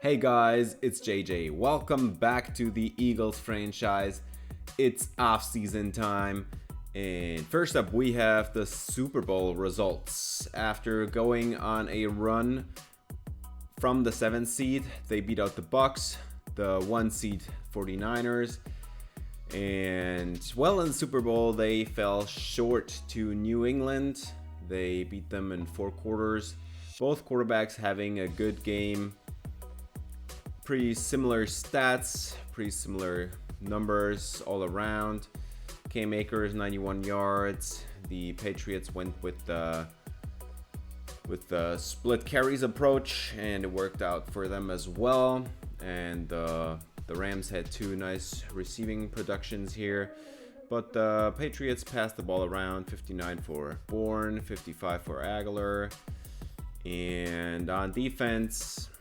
Hey guys, it's JJ. Welcome back to the Eagles franchise. It's off-season time. And first up, we have the Super Bowl results. After going on a run from the 7th seed, they beat out the Bucks, the 1 seed 49ers. And well, in the Super Bowl, they fell short to New England. They beat them in 4 quarters. Both quarterbacks having a good game. Pretty similar stats, pretty similar numbers all around. Cam Akers 91 yards. The Patriots went with the split carries approach, and it worked out for them as well. And the Rams had 2 nice receiving productions here, but the Patriots passed the ball around. 59 for Bourne, 55 for Aguilar, and on defense,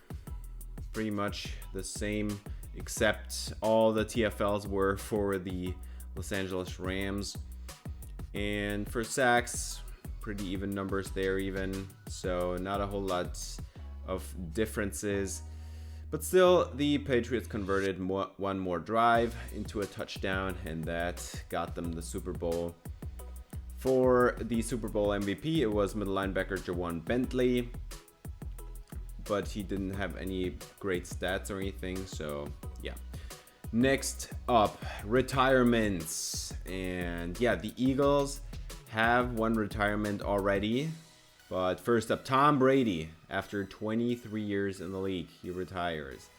pretty much the same, except all the TFLs were for the Los Angeles Rams. And for sacks, pretty even numbers there even, so not a whole lot of differences. But still, the Patriots converted one more drive into a touchdown, and that got them the Super Bowl. For the Super Bowl MVP, it was middle linebacker Jawan Bentley, but he didn't have any great stats or anything, so yeah. Next up, retirements. And yeah, the Eagles have one retirement already. But first up, Tom Brady. After 23 years in the league, he retires.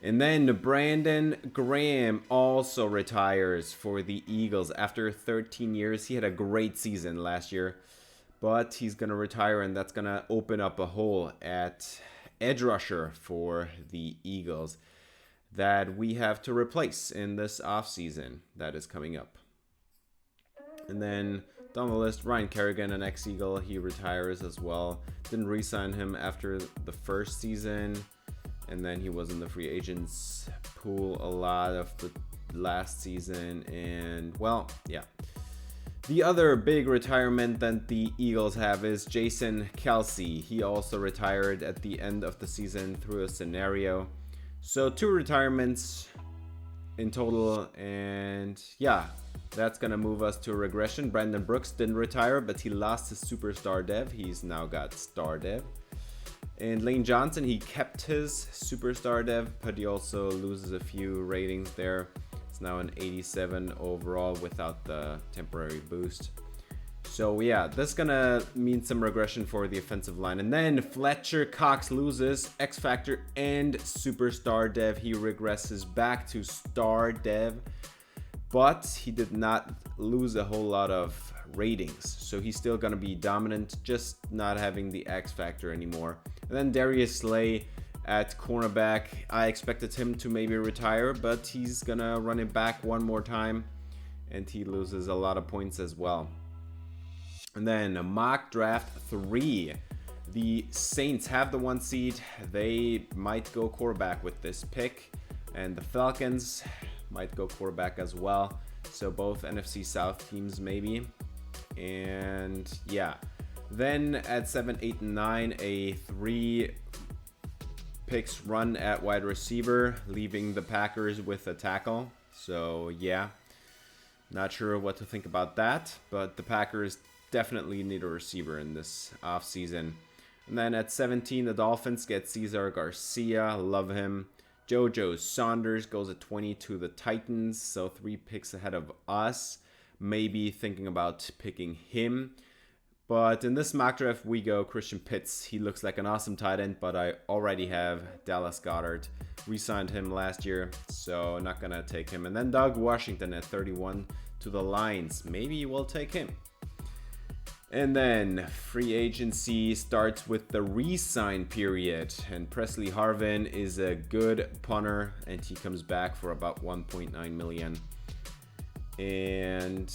And then Brandon Graham also retires for the Eagles after 13 years. He had a great season last year, but he's going to retire, and that's going to open up a hole at edge rusher for the Eagles that we have to replace in this offseason that is coming up. And then down the list, Ryan Kerrigan, an ex-Eagle, he retires as well. Didn't re-sign him after the first season, and then he was in the free agents pool a lot of the last season, and well, yeah. The other big retirement that the Eagles have is Jason Kelce. He also retired at the end of the season through a scenario. So 2 retirements in total, and yeah, that's gonna move us to regression. Brandon Brooks didn't retire, but he lost his superstar dev. He's now got star dev. And Lane Johnson, he kept his superstar dev, but he also loses a few ratings there. It's now an 87 overall without the temporary boost. So yeah, this is gonna mean some regression for the offensive line. And then Fletcher Cox loses X Factor and Superstar Dev. He regresses back to Star Dev, but he did not lose a whole lot of ratings. So he's still gonna be dominant, just not having the X Factor anymore. And then Darius Slay at cornerback. I expected him to maybe retire, but he's gonna run it back one more time, and he loses a lot of points as well. And then mock draft 3. The Saints have the 1 seed. They might go quarterback with this pick, and the Falcons might go quarterback as well. So both NFC South teams maybe. And yeah, then at 7, 8, and 9, a 3 picks run at wide receiver, leaving the Packers with a tackle. So yeah, not sure what to think about that, but the Packers definitely need a receiver in this offseason. And then at 17, the Dolphins get Cesar Garcia. Love him. JoJo Saunders goes at 20 to the Titans, so 3 picks ahead of us. Maybe thinking about picking him. But in this mock draft, we go Christian Pitts. He looks like an awesome tight end, but I already have Dallas Goedert. We signed him last year, so not going to take him. And then Doug Washington at 31 to the Lions. Maybe we'll take him. And then free agency starts with the re-sign period. And Presley Harvin is a good punter, and he comes back for about $1.9 million. And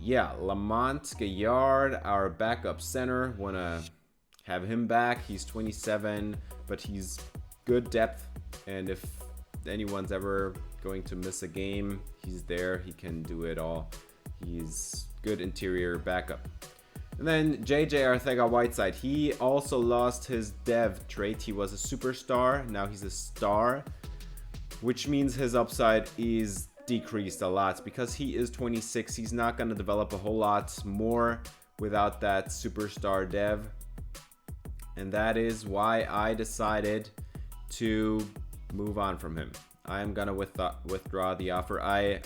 yeah, Lamont Gaillard, our backup center, want to have him back. He's 27, but he's good depth, and if anyone's ever going to miss a game, he's there. He can do it all. He's good interior backup. And And then JJ Arcega-Whiteside, he also lost his dev trait. He was a superstar, now he's a star, which means his upside is decreased a lot. Because he is 26, he's not going to develop a whole lot more without that superstar dev. And that is why I decided to move on from him. I'm gonna withdraw the offer. I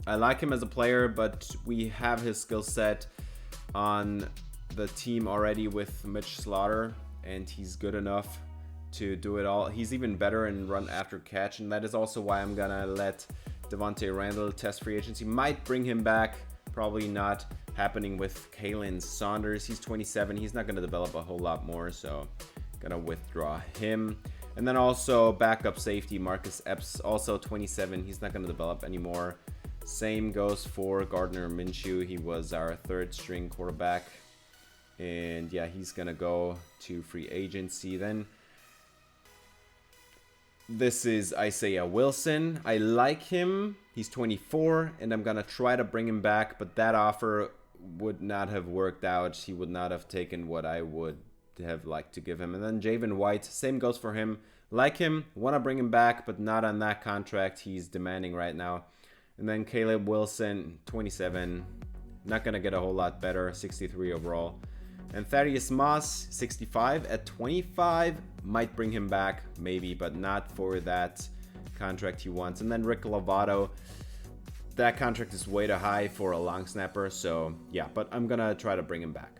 like him as a player, but we have his skill set on the team already with Mitch Slaughter, and he's good enough to do it all. He's even better in run after catch, and that is also why I'm gonna let Devontae Randall test free agency. Might bring him back, probably not happening with Kalen Saunders. He's 27, he's not gonna develop a whole lot more, so gonna withdraw him. And then also backup safety Marcus Epps, also 27, he's not gonna develop anymore. Same goes for Gardner Minshew. He was our third string quarterback, and yeah, he's gonna go to free agency. Then this is Isaiah Wilson. I like him. He's 24, and I'm gonna try to bring him back, but that offer would not have worked out. He would not have taken what I would have liked to give him. And then Javin White, same goes for him. Like him, want to bring him back, but not on that contract he's demanding right now. And then Caleb Wilson, 27, not going to get a whole lot better, 63 overall. And Thaddeus Moss, 65 at 25, might bring him back, maybe, but not for that contract he wants. And then Rick Lovato, that contract is way too high for a long snapper, so yeah, but I'm going to try to bring him back.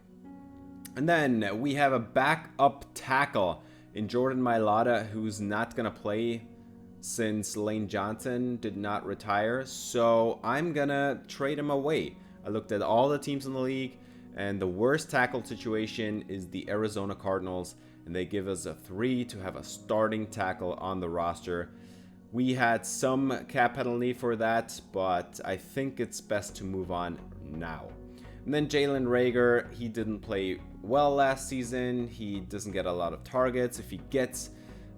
And then we have a backup tackle in Jordan Mailata, who's not going to play since Lane Johnson did not retire, so I'm going to trade him away. I looked at all the teams in the league, and the worst tackle situation is the Arizona Cardinals, and they give us a 3 to have a starting tackle on the roster. We had some cap penalty for that, but I think it's best to move on now. And then Jalen Reagor, he didn't play well last season. He doesn't get a lot of targets. If he gets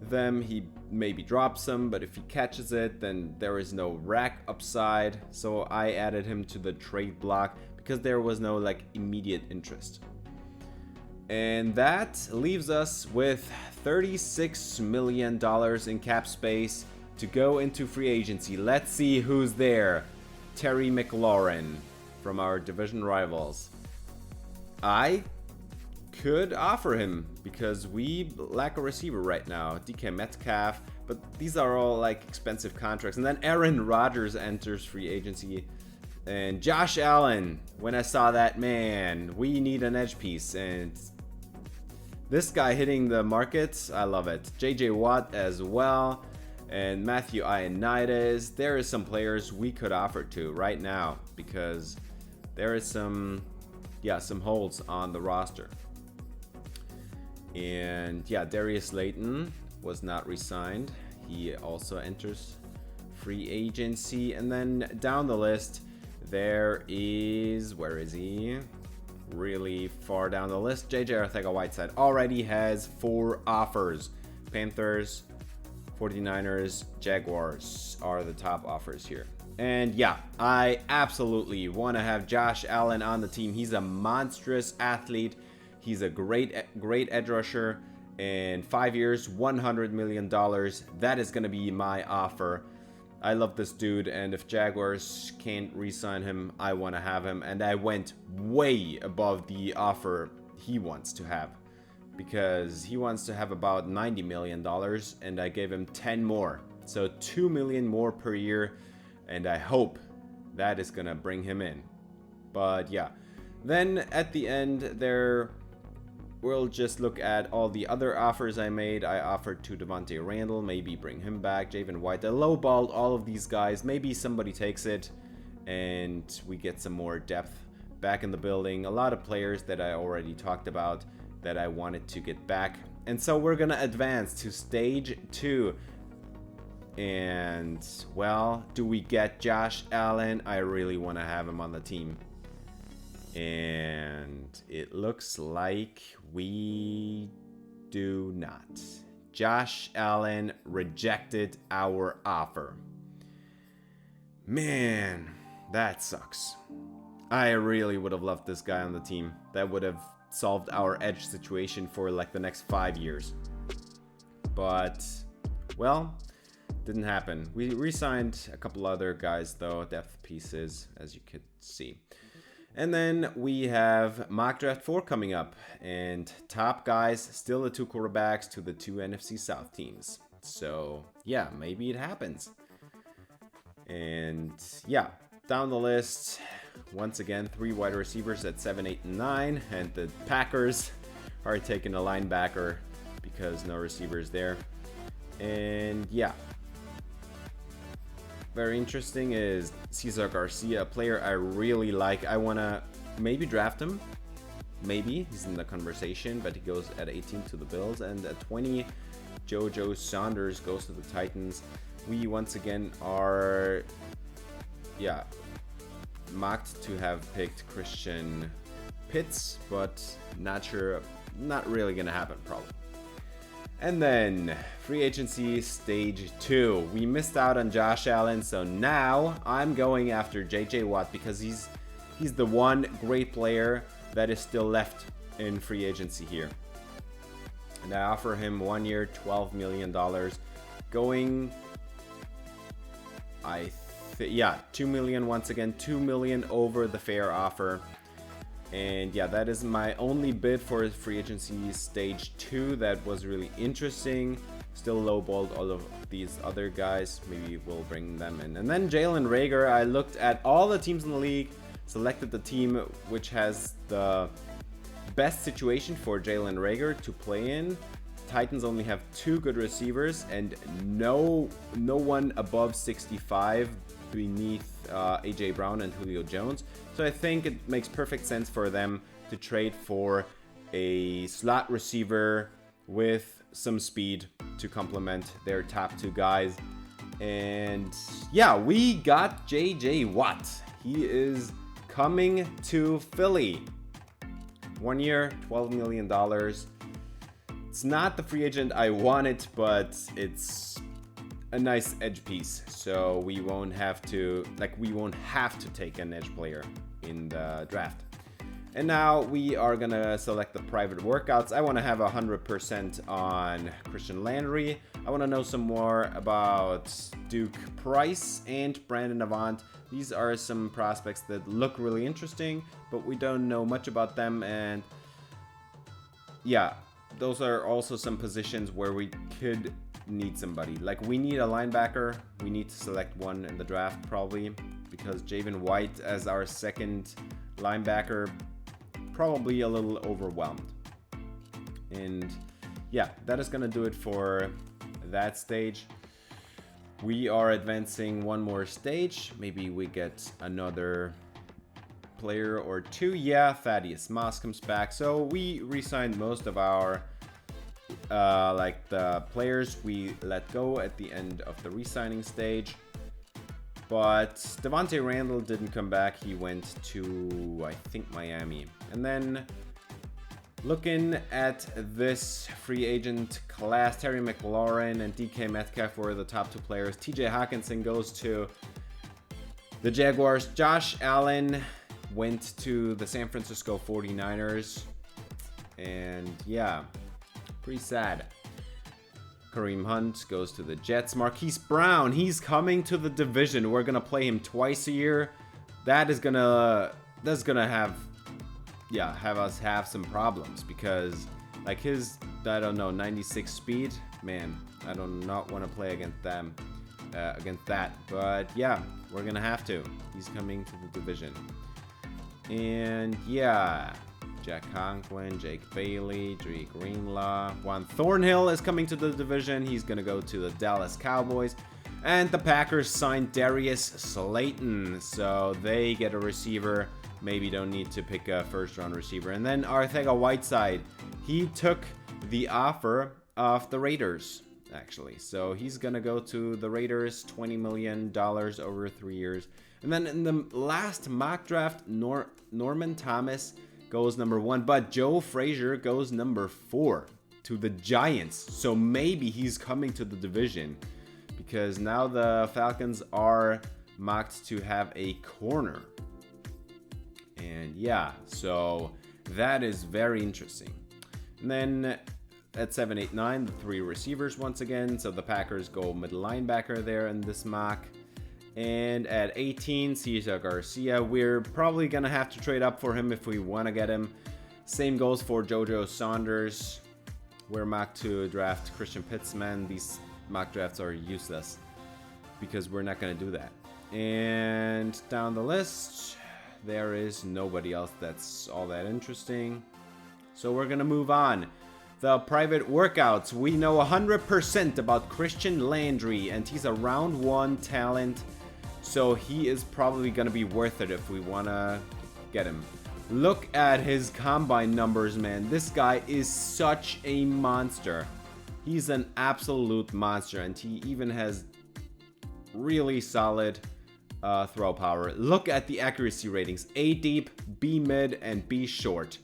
them, he maybe drops them, but if he catches it, then there is no rack upside. So I added him to the trade block because there was no like immediate interest. And that leaves us with $36 million in cap space to go into free agency. Let's see who's there. Terry McLaurin from our division rivals. I could offer him because we lack a receiver right now. DK Metcalf, but these are all like expensive contracts. And then Aaron Rodgers enters free agency. And Josh Allen, when I saw that, man, we need an edge piece. And this guy hitting the markets, I love it. JJ Watt as well. And Matthew Ioannidis. There is some players we could offer to right now because there is some holes on the roster. And yeah, Darius Slayton was not re-signed. He also enters free agency. And then down the list, there is, where is he? Really far down the list. JJ Arcega-Whiteside already has 4 offers. Panthers, 49ers, Jaguars are the top offers here. And yeah, I absolutely want to have Josh Allen on the team. He's a monstrous athlete. He's a great edge rusher. And 5 years, $100 million. That is going to be my offer. I love this dude, and if Jaguars can't re-sign him, I want to have him. And I went way above the offer he wants to have, because he wants to have about $90 million, and I gave him 10 more. So $2 million more per year, and I hope that is going to bring him in. But yeah, then at the end there, we'll just look at all the other offers I made. I offered to Devontae Randall, maybe bring him back. Javin White, I lowballed all of these guys. Maybe somebody takes it and we get some more depth back in the building. A lot of players that I already talked about that I wanted to get back. And so we're gonna advance to stage 2. And well, do we get Josh Allen? I really want to have him on the team. And it looks like we do not. Josh Allen rejected our offer. Man, that sucks. I really would have loved this guy on the team. That would have solved our edge situation for like the next 5 years. But, well, didn't happen. We re-signed a couple other guys though, depth pieces, as you could see. And then we have mock draft 4 coming up, and top guys, still the 2 quarterbacks to the 2 NFC South teams. So yeah, maybe it happens. And yeah, down the list, once again, 3 wide receivers at 7, 8, and 9, and the Packers are taking a linebacker because no receivers there. And yeah, very interesting is Cesar Garcia, a player I really like. I want to maybe draft him. Maybe he's in the conversation, but he goes at 18 to the Bills, and at 20, JoJo Saunders goes to the Titans. We once again are, yeah, mocked to have picked Christian Pitts, but not sure, not really gonna happen probably. And then free agency stage 2. We missed out on Josh Allen, so now I'm going after JJ Watt because he's the one great player that is still left in free agency here. And I offer him 1 year, $12 million, going, yeah, $2 million once again, $2 million over the fair offer. And yeah, that is my only bid for free agency stage 2. That was really interesting. Still lowballed all of these other guys. Maybe we'll bring them in. And then Jalen Reagor, I looked at all the teams in the league, selected the team which has the best situation for Jalen Reagor to play in. Titans only have 2 good receivers and no one above 65 beneath AJ Brown and Julio Jones. So I think it makes perfect sense for them to trade for a slot receiver with some speed to complement their top 2 guys. And yeah, we got JJ Watt. He is coming to Philly. 1 year, $12 million. It's not the free agent I wanted, but it's a nice edge piece. So we won't have to take an edge player in the draft. And now we are gonna select the private workouts. I want to have 100% on Christian Landry. I want to know some more about Duke Price and Brandon Avant. These are some prospects that look really interesting, but we don't know much about them. And yeah, those are also some positions where we could need somebody. Like we need a linebacker. We need to select one in the draft probably, because Javen White as our second linebacker, probably a little overwhelmed. And yeah, that is gonna do it for that stage. We are advancing one more stage. Maybe we get another player or 2. Yeah, Thaddeus Moss comes back. So we re-signed most of our the players we let go at the end of the re-signing stage. But Devontae Randall didn't come back. He went to, I think, Miami. And then looking at this free agent class, Terry McLaurin and DK Metcalf were the top 2 players. TJ Hawkinson goes to the Jaguars. Josh Allen went to the San Francisco 49ers. And yeah, pretty sad. Kareem Hunt goes to the Jets. Marquise Brown, he's coming to the division. We're gonna play him twice a year. That's gonna have us have some problems, because like his, I don't know, 96 speed, man, I do not want to play against them, against that. But yeah, we're gonna have to. He's coming to the division. And yeah, Jack Conklin, Jake Bailey, Dre Greenlaw, Juan Thornhill is coming to the division. He's gonna go to the Dallas Cowboys. And the Packers signed Darius Slayton, so they get a receiver. Maybe don't need to pick a first-round receiver. And then Arcega-Whiteside, he took the offer of the Raiders, actually. So he's gonna go to the Raiders, $20 million over 3 years. And then in the last mock draft, Norman Thomas goes number 1, but Joe Frazier goes number 4 to the Giants. So maybe he's coming to the division, because now the Falcons are mocked to have a corner. And yeah, so that is very interesting. And then at 7, 8, 9, the 3 receivers once again. So the Packers go middle linebacker there in this mock. And at 18, Cesar Garcia. We're probably going to have to trade up for him if we want to get him. Same goes for JoJo Saunders. We're mocked to draft Christian Pitts. Man, these mock drafts are useless because we're not going to do that. And down the list, there is nobody else that's all that interesting. So we're going to move on. The private workouts. We know 100% about Christian Landry, and he's a round 1 talent. So he is probably going to be worth it if we want to get him. Look at his combine numbers, man. This guy is such a monster. He's an absolute monster, and he even has really solid throw power. Look at the accuracy ratings. A deep, B mid, and B short.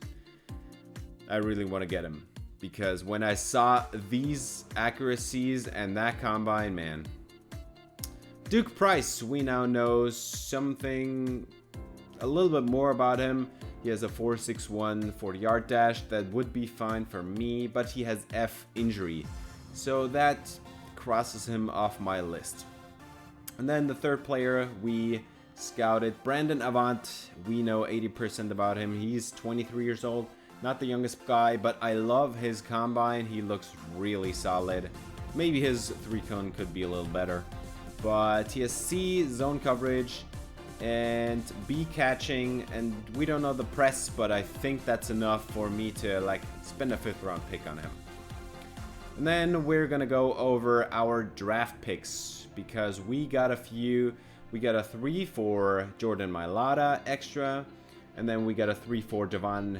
I really want to get him because when I saw these accuracies and that combine, man. Duke Price, we now know something a little bit more about him. He has a 4.61 40-yard dash. That would be fine for me, but he has F injury. So that crosses him off my list. And then the third player we scouted, Brandon Avant. We know 80% about him. He's 23 years old. Not the youngest guy, but I love his combine. He looks really solid. Maybe his 3-cone could be a little better. But he has C, zone coverage, and B catching, and we don't know the press, but I think that's enough for me to like spend a 5th round pick on him. And then we're gonna go over our draft picks because we got a few. We got a 3 for Jordan Mailata extra, and then we got a 3 for Javon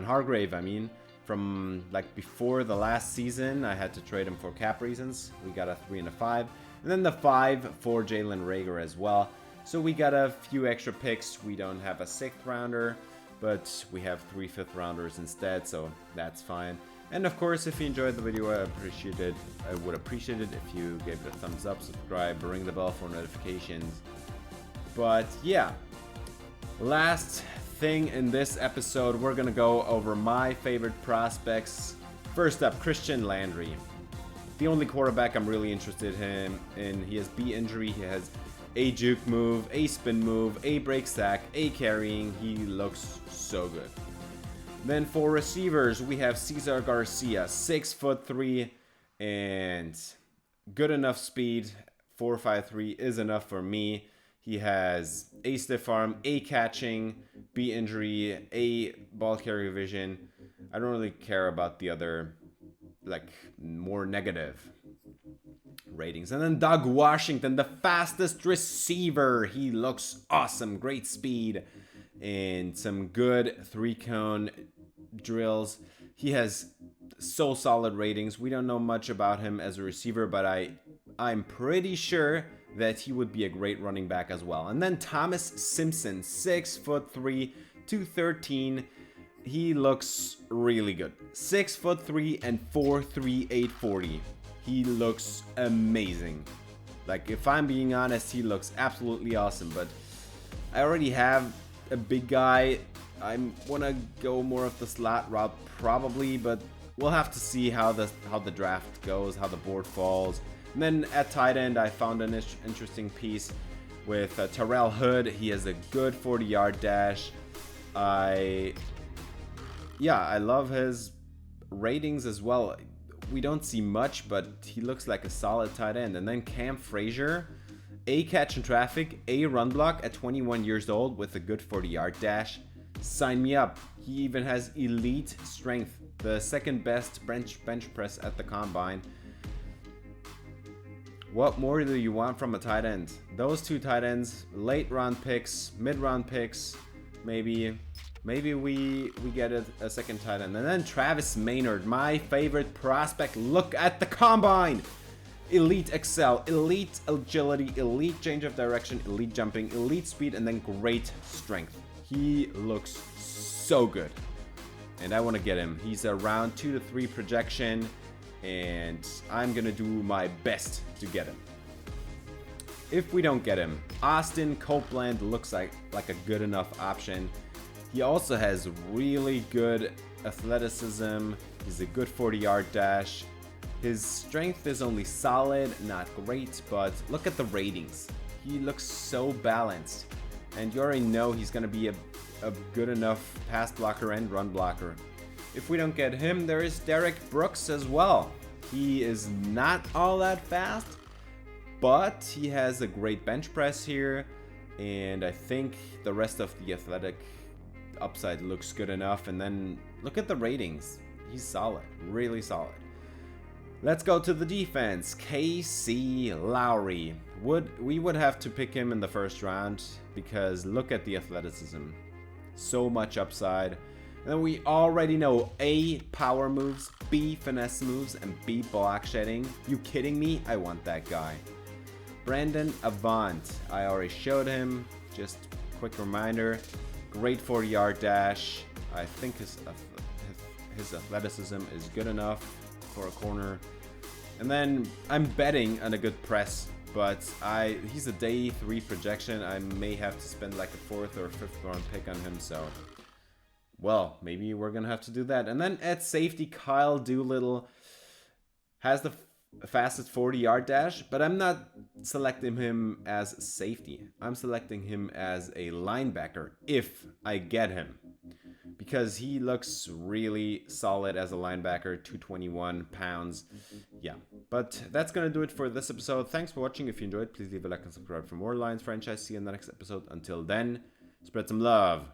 Hargrave, I mean, from like before the last season. I had to trade him for cap reasons. We got a 3 and a 5. And then the 5 for Jalen Reagor as well. So we got a few extra picks. We don't have a 6th rounder, but we have 3 5th rounders instead, so that's fine. And of course, if you enjoyed the video, I would appreciate it if you gave it a thumbs up, subscribe, ring the bell for notifications. But yeah, last thing in this episode, we're gonna go over my favorite prospects. First up, Christian Landry. The only quarterback I'm really interested in. He has B injury, he has A juke move, A spin move, A break sack, A carrying. He looks so good. Then for receivers, we have Cesar Garcia, 6'3", and good enough speed. 4.53 is enough for me. He has A stiff arm, A catching, B injury, A ball carrier vision. I don't really care about the other, like, more negative ratings. And then Doug Washington, the fastest receiver. He looks awesome, great speed, and some good 3-cone drills. He has so solid ratings. We don't know much about him as a receiver, but I'm pretty sure that he would be a great running back as well. And then Thomas Simpson, 6'3", 213. He looks really good. 6'3" and 4.3, 840. He looks amazing. Like, if I'm being honest, he looks absolutely awesome. But I already have a big guy. I want to go more of the slot route probably, but we'll have to see how the draft goes, how the board falls. And then at tight end, I found an interesting piece with Terrell Hood. He has a good 40-yard dash. I love his ratings as well. We don't see much, but he looks like a solid tight end. And then Cam Frazier, A catch in traffic, A run block at 21 years old with a good 40-yard dash. Sign me up. He even has elite strength, the second best bench press at the combine. What more do you want from a tight end? Those 2 tight ends, late round picks, mid round picks, maybe we get a second tight end. And then Travis Maynard, my favorite prospect. Look at the combine. Elite excel, elite agility, elite change of direction, elite jumping, elite speed, and then great strength. He looks so good, and I want to get him. He's a round 2 to 3 projection, and I'm gonna do my best to get him. if we don't get him. Austin Copeland looks like a good enough option. He also has really good athleticism. He's a good 40-yard dash. His strength is only solid, not great, but look at the ratings. He looks so balanced. And you already know he's going to be a good enough pass blocker and run blocker. If we don't get him, there is Derek Brooks as well. He is not all that fast, but he has a great bench press here. And I think the rest of the athletic upside looks good enough. And then look at the ratings. He's solid, really solid. Let's go to the defense. KC Lowry. We would have to pick him in the first round because look at the athleticism. So much upside. And then we already know A, power moves, B, finesse moves, and B, block shedding. You kidding me? I want that guy. Brandon Avant. I already showed him. Just quick reminder. Great 40-yard dash. I think his athleticism is good enough for a corner. And then I'm betting on a good press, but he's a day 3 projection. I may have to spend like a 4th or 5th round pick on him, so well, maybe we're gonna have to do that. And then at safety, Kyle Doolittle has the fastest 40-yard dash, but I'm not selecting him as safety. I'm selecting him as a linebacker if I get him, because he looks really solid as a linebacker, 221 pounds. Yeah, but that's going to do it for this episode. Thanks for watching. If you enjoyed, please leave a like and subscribe for more Lions franchise. See you in the next episode. Until then, spread some love.